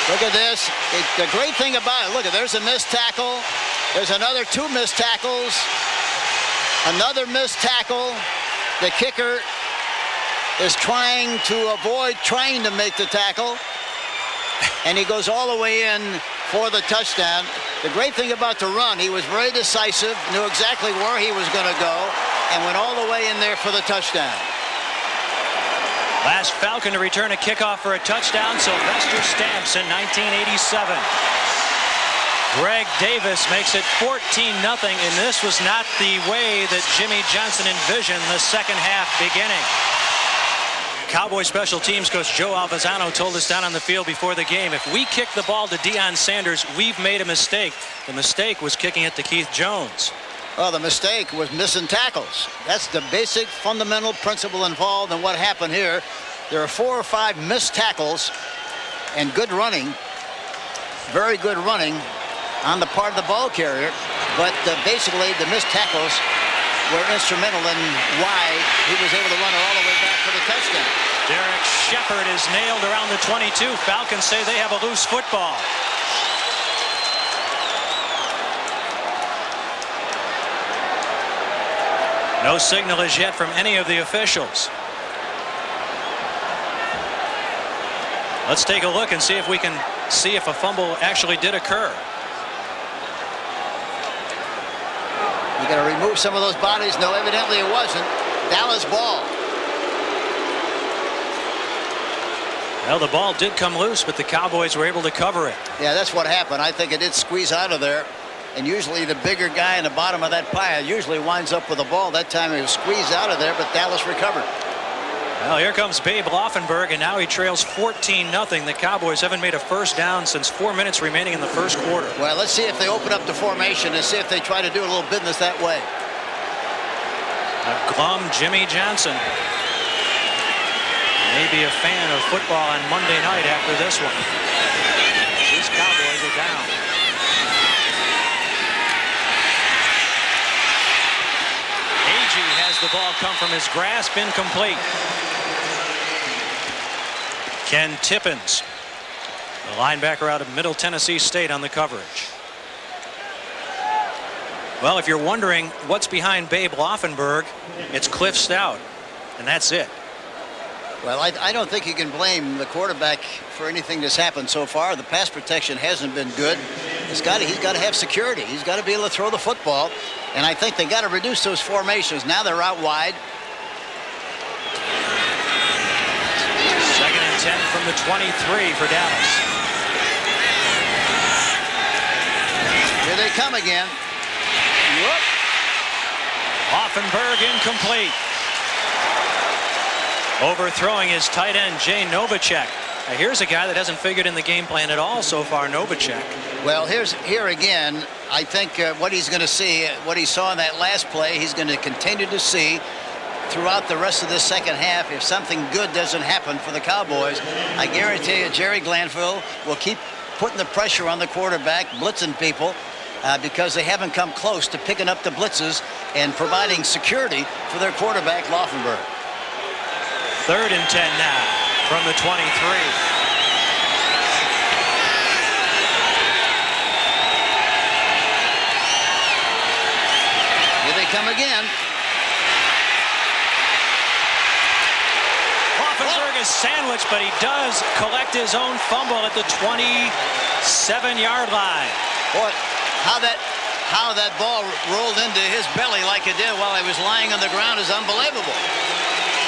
Look at this. The great thing about it, look, there's a missed tackle. There's another 2 missed tackles. Another missed tackle. The kicker is trying to avoid trying to make the tackle. And he goes all the way in for the touchdown. The great thing about the run, he was very decisive, knew exactly where he was going to go, and went all the way in there for the touchdown. Last Falcon to return a kickoff for a touchdown, Sylvester Stamps in 1987. Greg Davis makes it 14-0, and this was not the way that Jimmy Johnson envisioned the second half beginning. Cowboy special teams coach Joe Alvazano told us down on the field before the game, if we kick the ball to Deion Sanders, we've made a mistake. The mistake was kicking it to Keith Jones. Well, the mistake was missing tackles. That's the basic fundamental principle involved in what happened here. There are 4 or 5 missed tackles and good running, very good running on the part of the ball carrier. But basically, the missed tackles were instrumental in why he was able to run it all the way back for the touchdown. Derek Shepard is nailed around the 22. Falcons say they have a loose football. No signal as yet from any of the officials. Let's take a look and see if we can see if a fumble actually did occur. You got to remove some of those bodies. No, evidently it wasn't. Dallas ball. Well, the ball did come loose, but the Cowboys were able to cover it. Yeah, that's what happened. I think it did squeeze out of there. And usually the bigger guy in the bottom of that pile usually winds up with the ball. That time he was squeezed out of there, but Dallas recovered. Well, here comes Babe Laufenberg, and now he trails 14-0. The Cowboys haven't made a first down since 4 minutes remaining in the first quarter. Well, let's see if they open up the formation and see if they try to do a little business that way. A glum Jimmy Johnson may be a fan of football on Monday night after this one. These Cowboys are down. Has the ball come from his grasp, incomplete. Ken Tippins, the linebacker out of Middle Tennessee State, on the coverage. Well, if you're wondering what's behind Babe Laufenberg, it's Cliff Stout, and that's it. Well, I don't think you can blame the quarterback for anything that's happened so far. The pass protection hasn't been good. He's got to have security. He's got to be able to throw the football. And I think they got to reduce those formations. Now they're out wide. 2nd and 10 from the 23 for Dallas. Here they come again. Whoop. Offenberg incomplete. Overthrowing his tight end, Jay Novacek. Now here's a guy that hasn't figured in the game plan at all so far, Novacek. Well, here again, I think what he's going to see, what he saw in that last play, he's going to continue to see throughout the rest of this second half. If something good doesn't happen for the Cowboys, I guarantee you Jerry Glanville will keep putting the pressure on the quarterback, blitzing people, because they haven't come close to picking up the blitzes and providing security for their quarterback, Laufenberg. 3rd and 10 now from the 23. Here they come again. Laufenberg is sandwiched, but he does collect his own fumble at the 27-yard line. Boy, how that ball rolled into his belly like it did while he was lying on the ground is unbelievable.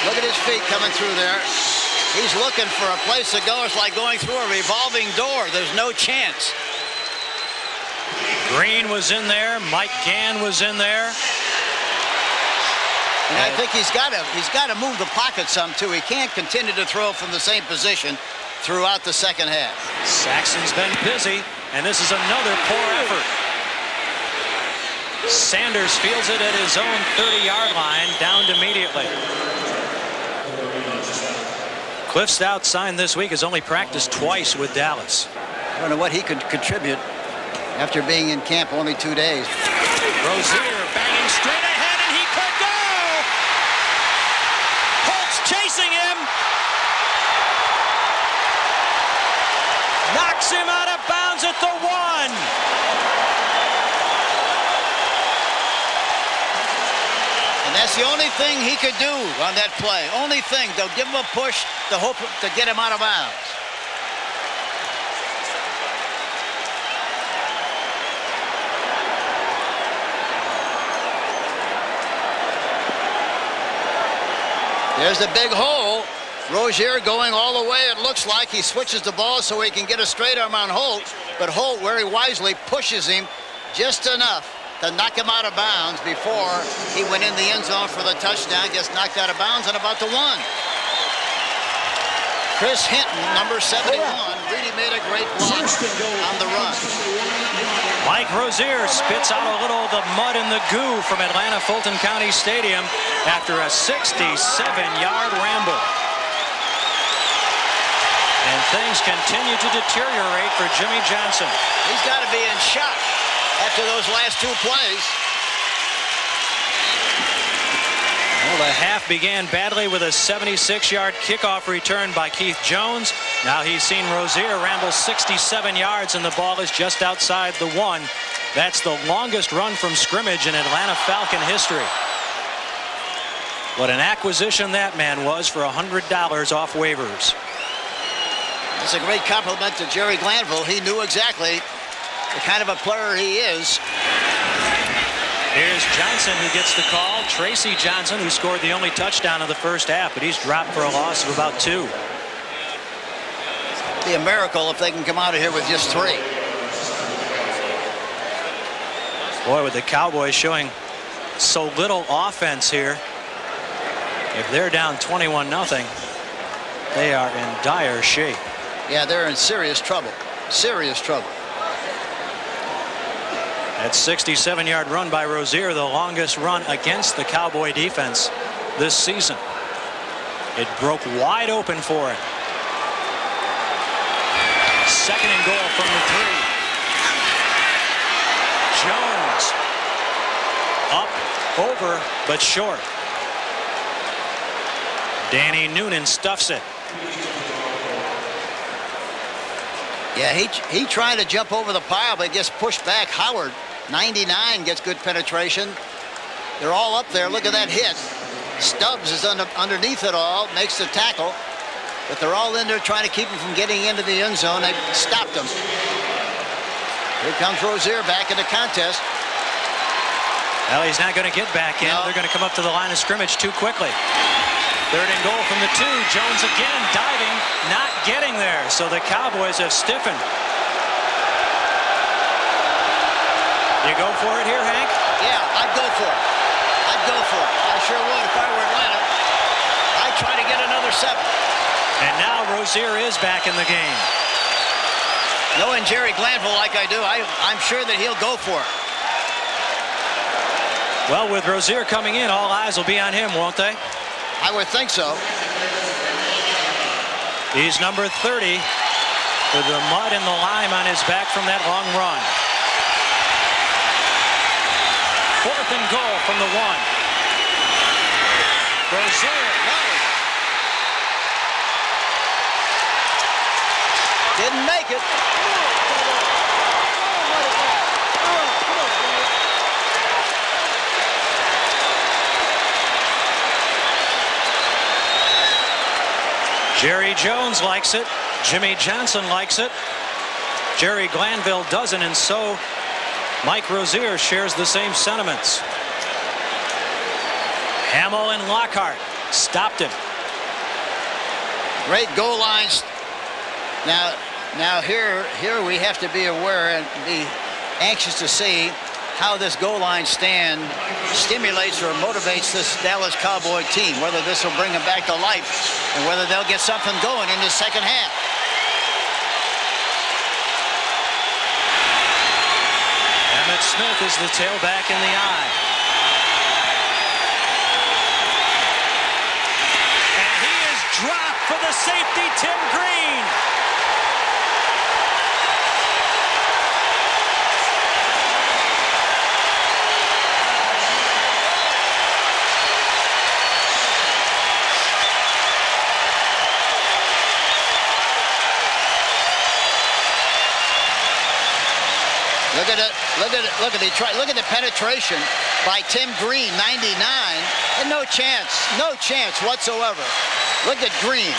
Look at his feet coming through there. He's looking for a place to go. It's like going through a revolving door. There's no chance. Green was in there. Mike Gann was in there. And I think he's got to move the pocket some too. He can't continue to throw from the same position throughout the second half. Saxon's been busy, and this is another poor effort. Sanders fields it at his own 30-yard line, downed immediately. Cliff Stout signed this week has only practiced twice with Dallas. I don't know what he could contribute after being in camp only 2 days. Rozier banging straight ahead, and he could go! Holtz chasing him. Knocks him out of bounds at the 1. And that's the only thing he could do on that play. Only thing. They'll give him a push to hope to get him out of bounds. There's the big hole. Rozier going all the way. It looks like he switches the ball so he can get a straight arm on Holt. But Holt very wisely pushes him just enough to knock him out of bounds before he went in the end zone for the touchdown. Gets knocked out of bounds and about the 1. Chris Hinton, number 71, really made a great block on the run. Mike Rozier spits out a little of the mud and the goo from Atlanta Fulton County Stadium after a 67-yard ramble. And things continue to deteriorate for Jimmy Johnson. He's got to be in shock after those last 2 plays. Well, the half began badly with a 76-yard kickoff return by Keith Jones. Now he's seen Rozier ramble 67 yards, and the ball is just outside the 1. That's the longest run from scrimmage in Atlanta Falcon history. What an acquisition that man was for $100 off waivers. It's a great compliment to Jerry Glanville. He knew exactly the kind of a player he is. Here's Johnson who gets the call. Tracy Johnson, who scored the only touchdown of the first half, but he's dropped for a loss of about 2. It'd be a miracle if they can come out of here with just 3. Boy, with the Cowboys showing so little offense here, if they're down 21-0, they are in dire shape. Yeah, they're in serious trouble. Serious trouble. That 67-yard run by Rozier, the longest run against the Cowboy defense this season. It broke wide open for him. 2nd and goal from the 3. Jones up, over, but short. Danny Noonan stuffs it. Yeah, he tried to jump over the pile, but gets pushed back. Howard, 99, gets good penetration. They're all up there. Look at that hit. Stubbs is underneath it all, makes the tackle. But they're all in there trying to keep him from getting into the end zone. They stopped him. Here comes Rozier back in the contest. Well, he's not going to get back in. No. They're going to come up to the line of scrimmage too quickly. 3rd and goal from the 2. Jones again diving, not getting there. So the Cowboys have stiffened. You go for it here, Hank? Yeah, I'd go for it. I'd go for it. I sure would if I were Atlanta. I'd try to get another 7. And now Rozier is back in the game. Knowing Jerry Glanville like I do, I'm sure that he'll go for it. Well, with Rozier coming in, all eyes will be on him, won't they? I would think so. He's number 30 with the mud and the lime on his back from that long run. 4th and goal from the 1. Rozier. Didn't make it. Jerry Jones likes it. Jimmy Johnson likes it. Jerry Glanville doesn't, and so Mike Rozier shares the same sentiments. Hamill and Lockhart stopped him. Great goal lines. Now here we have to be aware and be anxious to see how this goal line stand stimulates or motivates this Dallas Cowboy team, whether this will bring them back to life and whether they'll get something going in the second half. Emmett Smith is the tailback in the eye. And he is dropped for the safety, Tim Green. Look at it. Look at the penetration by Tim Green, 99, and no chance whatsoever. Look at Green.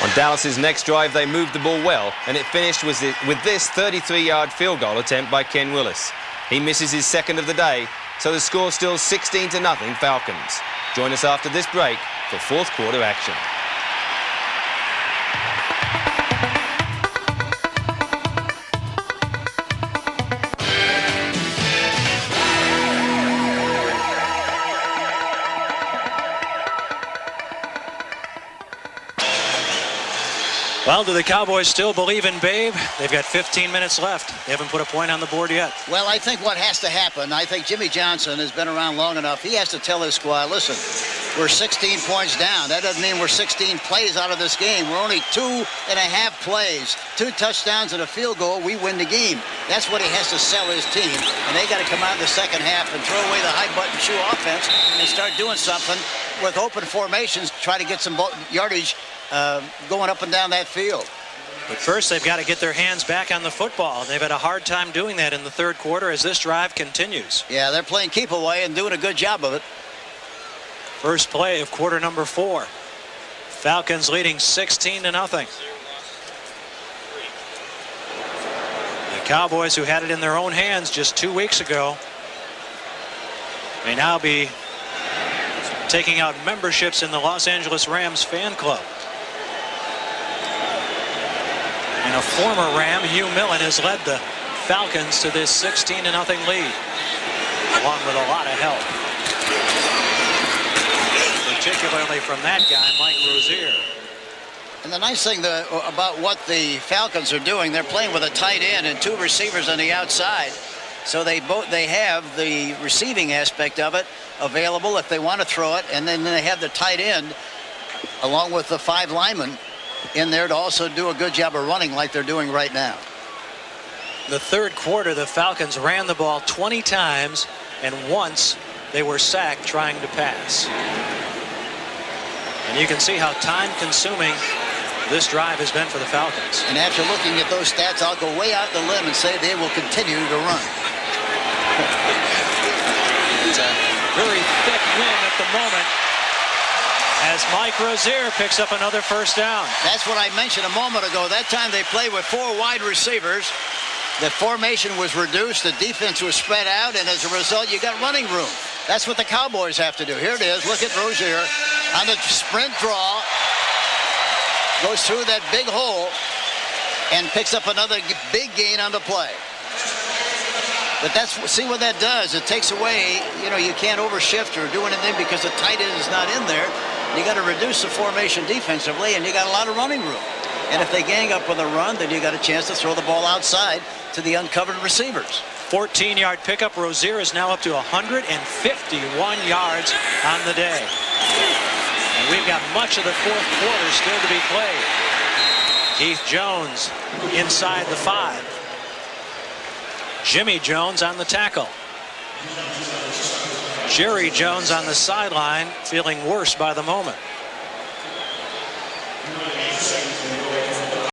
On Dallas's next drive, they moved the ball well, and it finished with this 33-yard field goal attempt by Ken Willis. He misses his second of the day, so the score still 16-0 Falcons. Join us after this break for fourth quarter action. Well, do the Cowboys still believe in Babe? They've got 15 minutes left. They haven't put a point on the board yet. Well, I think what has to happen, I think Jimmy Johnson has been around long enough. He has to tell his squad, listen, we're 16 points down. That doesn't mean we're 16 plays out of this game. We're only 2.5 plays, 2 touchdowns and a field goal. We win the game. That's what he has to sell his team. And they got to come out in the second half and throw away the high button shoe offense and start doing something with open formations, try to get some yardage going up and down that field. But first, they've got to get their hands back on the football. They've had a hard time doing that in the third quarter as this drive continues. Yeah, they're playing keep away and doing a good job of it. First play of quarter number 4. Falcons leading 16-0. The Cowboys, who had it in their own hands just 2 weeks ago, may now be taking out memberships in the Los Angeles Rams fan club. And a former Ram, Hugh Millen, has led the Falcons to this 16-0 lead, along with a lot of help, particularly from that guy, Mike Rozier. And the nice thing about what the Falcons are doing, they're playing with a tight end and 2 receivers on the outside. So they have the receiving aspect of it available if they want to throw it, and then they have the tight end along with the 5 linemen in there to also do a good job of running like they're doing right now. The third quarter, the Falcons ran the ball 20 times, and once they were sacked trying to pass. And you can see how time-consuming this drive has been for the Falcons. And after looking at those stats, I'll go way out the limb and say they will continue to run. It's a very thick wind at the moment as Mike Rozier picks up another first down. That's what I mentioned a moment ago. That time they played with 4 wide receivers. The formation was reduced. The defense was spread out. And as a result, you got running room. That's what the Cowboys have to do. Here it is. Look at Rozier on the sprint draw. Goes through that big hole. and picks up another big gain on the play. But see what that does. It takes away, you can't overshift or do anything because the tight end is not in there. You got to reduce the formation defensively, and you got a lot of running room. And if they gang up with a run, then you got a chance to throw the ball outside to the uncovered receivers. 14-yard pickup. Rozier is now up to 151 yards on the day. And we've got much of the fourth quarter still to be played. Keith Jones inside the 5. Jimmy Jones on the tackle. Jerry Jones on the sideline, feeling worse by the moment.